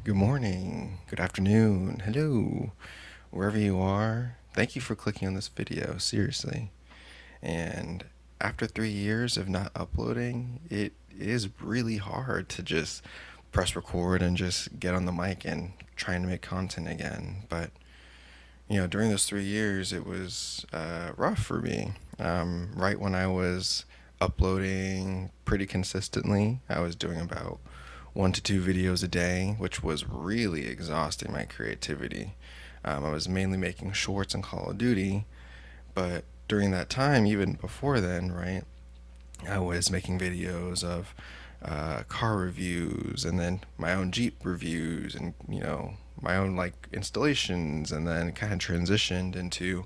Good morning, good afternoon, hello, wherever you are. Thank you for clicking on this video, seriously. And after 3 years of not uploading, it is really hard to just press record and just get on the mic and trying to make content again. But, during those 3 years, it was rough for me. Right when I was uploading pretty consistently, I was doing about 1 to 2 videos a day, which was really exhausting my creativity. I was mainly making shorts and Call of Duty, but during that time, even before then, right, I was making videos of car reviews and then my own Jeep reviews and, my own like installations, and then kind of transitioned into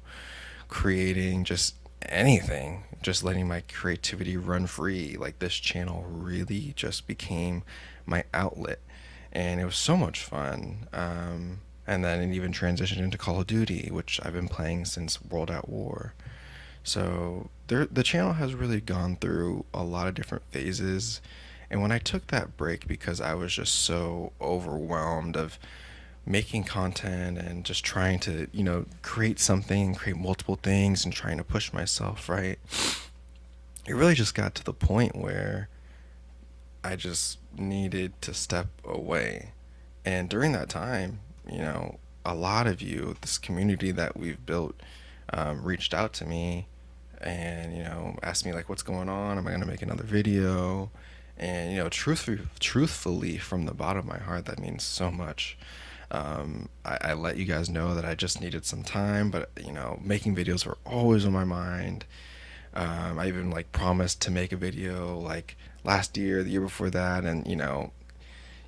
creating just anything, just letting my creativity run free. Like this channel really just became my outlet, and it was so much fun. And then it even transitioned into Call of Duty, which I've been playing since World at War. So the channel has really gone through a lot of different phases. And when I took that break because I was just so overwhelmed of making content and just trying to, create something, create multiple things and trying to push myself, right? It really just got to the point where I just needed to step away. And during that time, a lot of you, this community that we've built, reached out to me and, asked me like, what's going on? Am I going to make another video? And, truthfully, from the bottom of my heart, that means so much. I let you guys know that I just needed some time, but making videos were always on my mind. I even like promised to make a video like last year, the year before that, and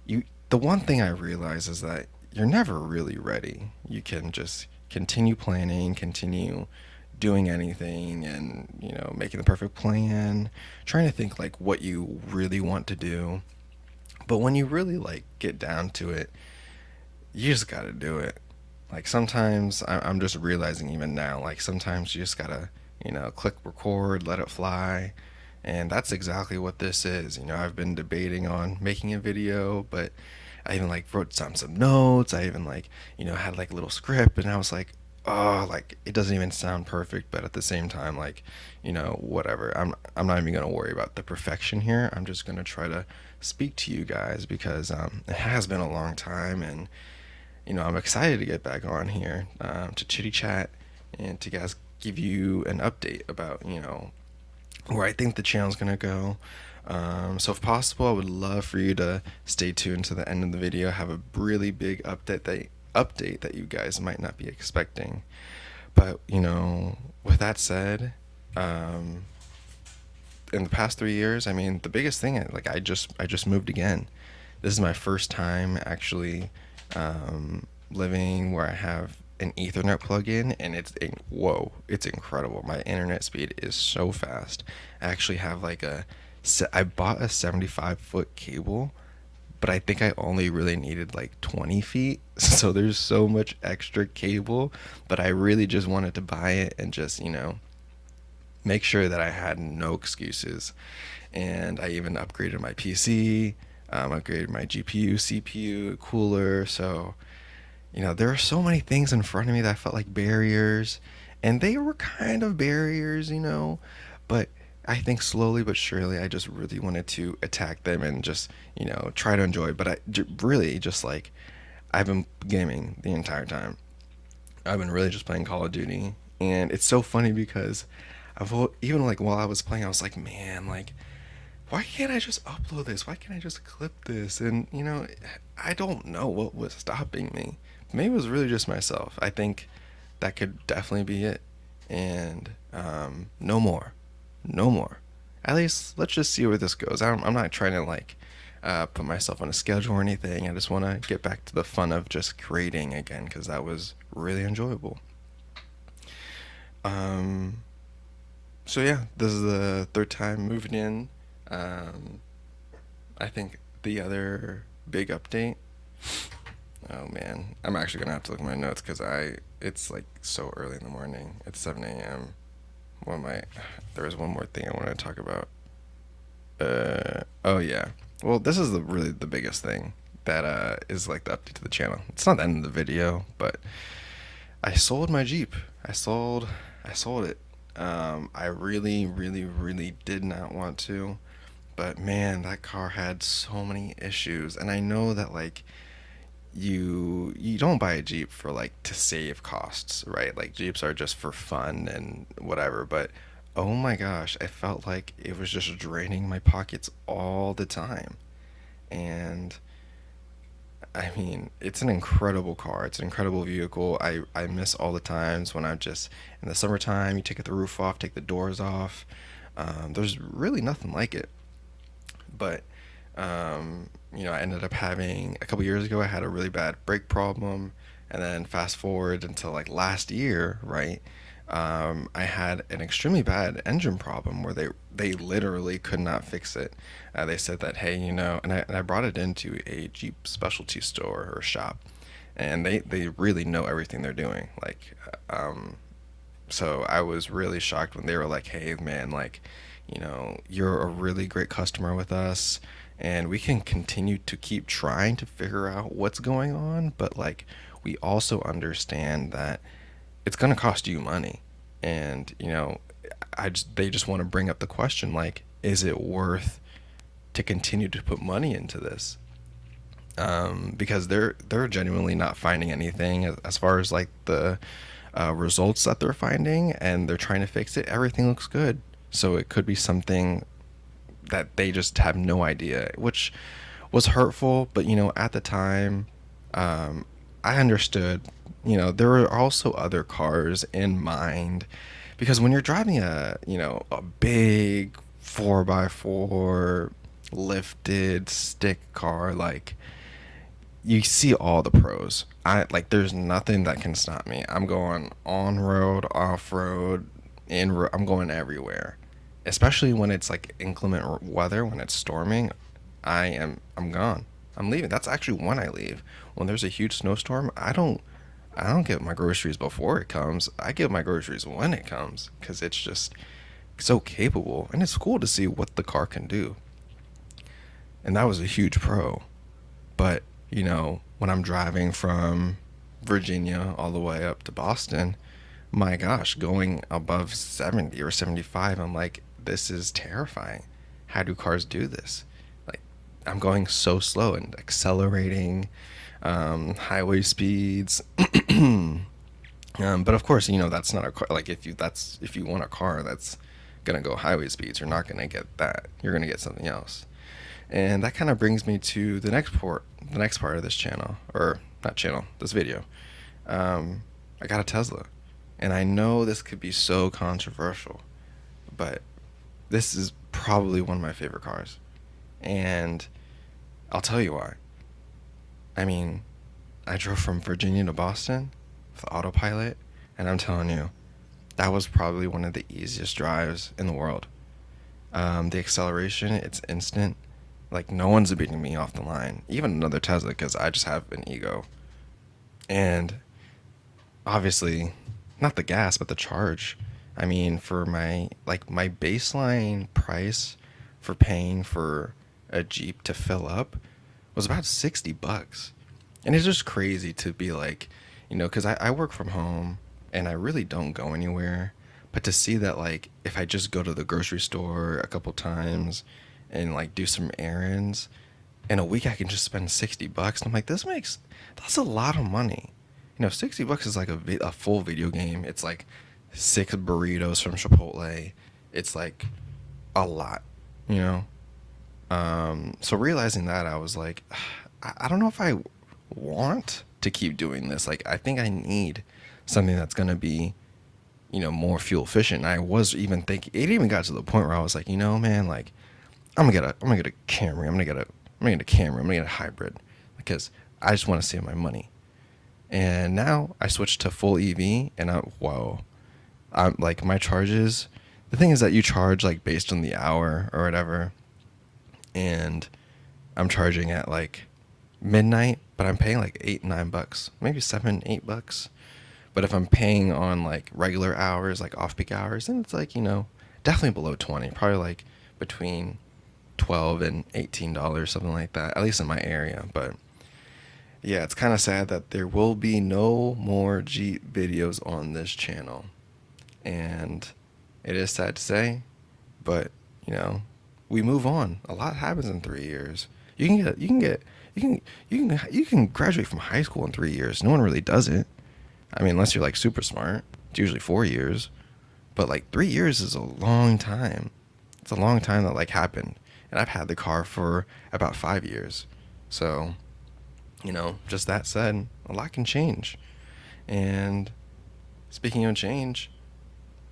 you. The one thing I realize is that you're never really ready. You can just continue planning, continue doing anything, and making the perfect plan, trying to think like what you really want to do. But when you really like get down to it, you just gotta do it. Like sometimes I'm just realizing even now, like sometimes you just gotta, click record, let it fly. And that's exactly what this is. I've been debating on making a video, but I even like wrote down some notes. I even like, had like a little script, and I was like, oh, like it doesn't even sound perfect, but at the same time, like, whatever. I'm not even gonna worry about the perfection here. I'm just gonna try to speak to you guys because it has been a long time, and I'm excited to get back on here to chitty chat and to guys give you an update about, where I think the channel's gonna go. So if possible, I would love for you to stay tuned to the end of the video. I have a really big update that you guys might not be expecting. But with that said, in the past 3 years, I mean, the biggest thing, like I just moved again. This is my first time actually living where I have an Ethernet plug-in, and it's incredible. My internet speed is so fast. I actually have like I bought a 75-foot cable, but I think I only really needed like 20 feet. So there's so much extra cable, but I really just wanted to buy it and just, make sure that I had no excuses. And I even upgraded my PC, upgraded my GPU, CPU, cooler. So, there are so many things in front of me that felt like barriers, and they were kind of barriers, but I think slowly but surely I just really wanted to attack them and just, try to enjoy. But really just like, I've been gaming the entire time. I've been really just playing Call of Duty, and it's so funny because even like while I was playing, I was like, man, like, why can't I just upload this? Why can't I just clip this? And I don't know what was stopping me. Maybe it was really just myself. I think that could definitely be it. And no more, no more. At least let's just see where this goes. I'm not trying to like put myself on a schedule or anything. I just want to get back to the fun of just creating again, because that was really enjoyable. So yeah, this is the third time moving in. Um, I think the other big update. Oh man, I'm actually gonna have to look at my notes because it's like so early in the morning. It's 7 a.m. What am I? There was one more thing I wanted to talk about. Oh yeah. Well, this is really the biggest thing. that is like the update to the channel. It's not the end of the video, but I sold my Jeep. I sold it. I really, really, really did not want to, but man, that car had so many issues, and I know that like you don't buy a Jeep for like to save costs, right? Like Jeeps are just for fun and whatever, but oh my gosh, I felt like it was just draining my pockets all the time. And I mean, it's an incredible car. It's an incredible vehicle. I miss all the times when I'm just in the summertime, you take the roof off, take the doors off. There's really nothing like it. But I ended up having a couple years ago. I had a really bad brake problem, and then fast forward until like last year, right? I had an extremely bad engine problem where they literally could not fix it. They said that hey, and I brought it into a Jeep specialty store or shop, and they really know everything they're doing. So I was really shocked when they were like, hey man, like, you're a really great customer with us, and we can continue to keep trying to figure out what's going on, but like we also understand that it's going to cost you money. And they just want to bring up the question, like, is it worth to continue to put money into this? Because they're genuinely not finding anything as far as like the results that they're finding, and they're trying to fix it. Everything looks good, so it could be something that they just have no idea, which was hurtful. But at the time, I understood. There were also other cars in mind, because when you're driving a big 4x4 lifted stick car, like, you see all the pros. There's nothing that can stop me. I'm going on road, off road, I'm going everywhere. Especially when it's like inclement weather, when it's storming, I'm gone. I'm leaving. That's actually when I leave. When there's a huge snowstorm, I don't get my groceries before it comes. I get my groceries when it comes, because it's just so capable, and it's cool to see what the car can do. And that was a huge pro. But when I'm driving from Virginia all the way up to Boston, my gosh, going above 70 or 75, I'm like, this is terrifying. How do cars do this? Like, I'm going so slow and accelerating, highway speeds. But of course, that's not a car. Like, if you want a car that's gonna go highway speeds, you're not gonna get that. You're gonna get something else. And that kind of brings me to the next part of this channel, or not channel, this video. I got a Tesla, and I know this could be so controversial, but this is probably one of my favorite cars, and I'll tell you why. I mean, I drove from Virginia to Boston with autopilot, and I'm telling you, that was probably one of the easiest drives in the world. The acceleration, it's instant. Like, no one's beating me off the line, even another Tesla, because I just have an ego. And obviously, not the gas, but the charge. I mean, for my baseline price for paying for a Jeep to fill up was about $60. And it's just crazy to be like, because I work from home and I really don't go anywhere. But to see that, like, if I just go to the grocery store a couple times and like do some errands, in a week I can just spend $60. And I'm like, that's a lot of money. $60 is like a full video game. It's like 6 burritos from Chipotle. It's like a lot, you know? So realizing that, I was like, I don't know if I want to keep doing this. Like, I think I need something that's going to be, more fuel efficient. And I was even thinking, it even got to the point where I was like, man, like, I'm gonna get a Camry. I'm gonna get a Camry. I'm gonna get a hybrid, because I just want to save my money. And now I switched to full EV, and I'm like, my charges. The thing is that you charge like based on the hour or whatever, and I'm charging at like midnight, but I'm paying like $8-9, maybe $7-8. But if I'm paying on like regular hours, like off-peak hours, then it's like, definitely below 20, probably like between $12 and $18, something like that, at least in my area. But yeah, it's kind of sad that there will be no more Jeep videos on this channel. And it is sad to say, but you know, we move on. A lot happens in 3 years. You can, you can graduate from high school in 3 years. No one really does it. I mean, unless you're like super smart. It's usually 4 years. But like 3 years is a long time. It's a long time that like happened. And I've had the car for about 5 years. So, just that said, a lot can change. And speaking of change,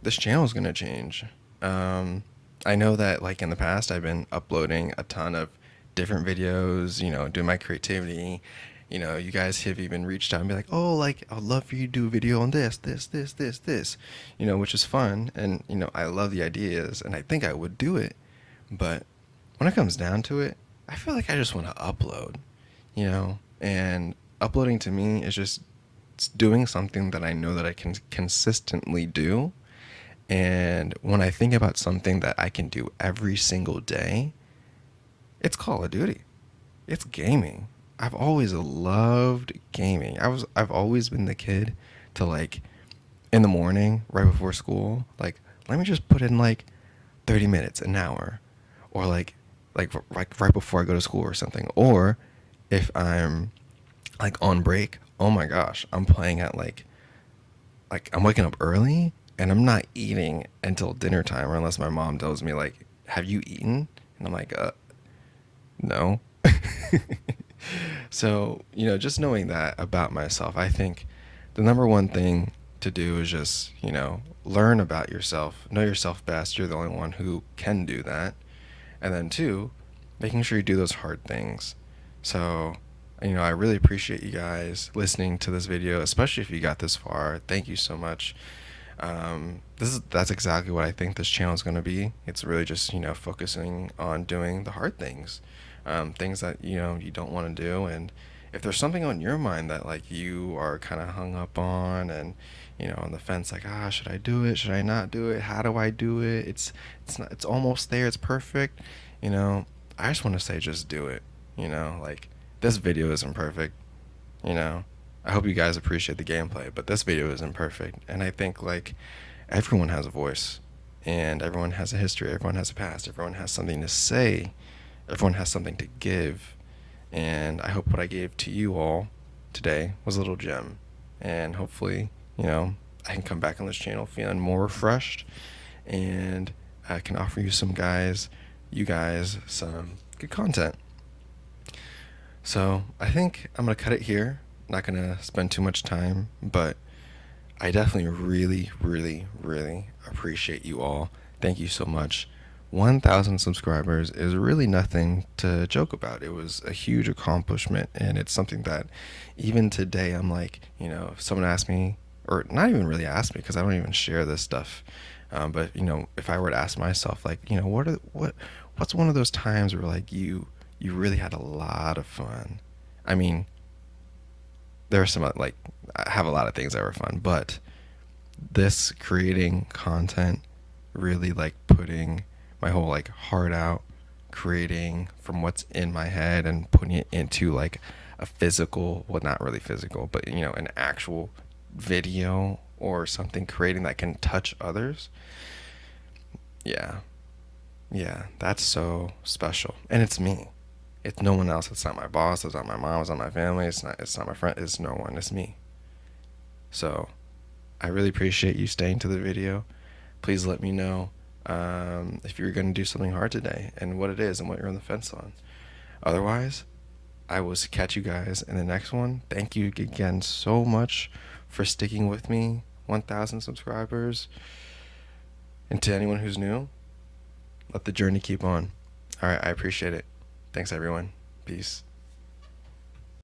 this channel is going to change. I know that like in the past, I've been uploading a ton of different videos, doing my creativity. You guys have even reached out and be like, oh, like, I'd love for you to do a video on this, which is fun. And, I love the ideas and I think I would do it. But when it comes down to it, I feel like I just want to upload, and uploading to me is just doing something that I know that I can consistently do. And when I think about something that I can do every single day, it's Call of Duty. It's gaming. I've always loved gaming. I've always been the kid to like in the morning right before school, like let me just put in like 30 minutes, an hour, or like right before I go to school or something. Or if I'm like on break, oh my gosh, I'm playing at like I'm waking up early and I'm not eating until dinner time, or unless my mom tells me like, "Have you eaten?" And I'm like, no. So, just knowing that about myself, I think the number one thing to do is just, learn about yourself, know yourself best. You're the only one who can do that. And then two, making sure you do those hard things. So, I really appreciate you guys listening to this video, especially if you got this far. Thank you so much. That's exactly what I think this channel is going to be. It's really just, focusing on doing the hard things, things that, you don't want to do. And if there's something on your mind that like you are kind of hung up on and, on the fence, like, should I do it? Should I not do it? How do I do it? It's almost there. It's perfect. I just want to say, just do it. Like this video isn't perfect. I hope you guys appreciate the gameplay, but this video isn't perfect. And I think like everyone has a voice and everyone has a history. Everyone has a past. Everyone has something to say. Everyone has something to give. And I hope what I gave to you all today was a little gem. And hopefully, I can come back on this channel feeling more refreshed and I can offer you guys some good content. So I think I'm going to cut it here. Not going to spend too much time, but I definitely really, really, really appreciate you all. Thank you so much. 1,000 subscribers is really nothing to joke about. It was a huge accomplishment, and it's something that even today I'm like, if someone asked me, or not even really asked me because I don't even share this stuff, but if I were to ask myself, like, what's one of those times where like you really had a lot of fun? I mean, there are some like I have a lot of things that were fun, but this creating content, really like putting my whole like heart out, creating from what's in my head and putting it into like a physical, well, not really physical, but an actual video or something, creating that can touch others. Yeah, that's so special, and it's me. It's no one else. It's not my boss. It's not my mom. It's not my family. It's not my friend. It's no one. It's me. So I really appreciate you staying to the video. Please let me know if you're going to do something hard today and what it is and what you're on the fence on. Otherwise, I will catch you guys in the next one. Thank you again so much for sticking with me. 1,000 subscribers. And to anyone who's new, let the journey keep on. All right, I appreciate it. Thanks, everyone. Peace.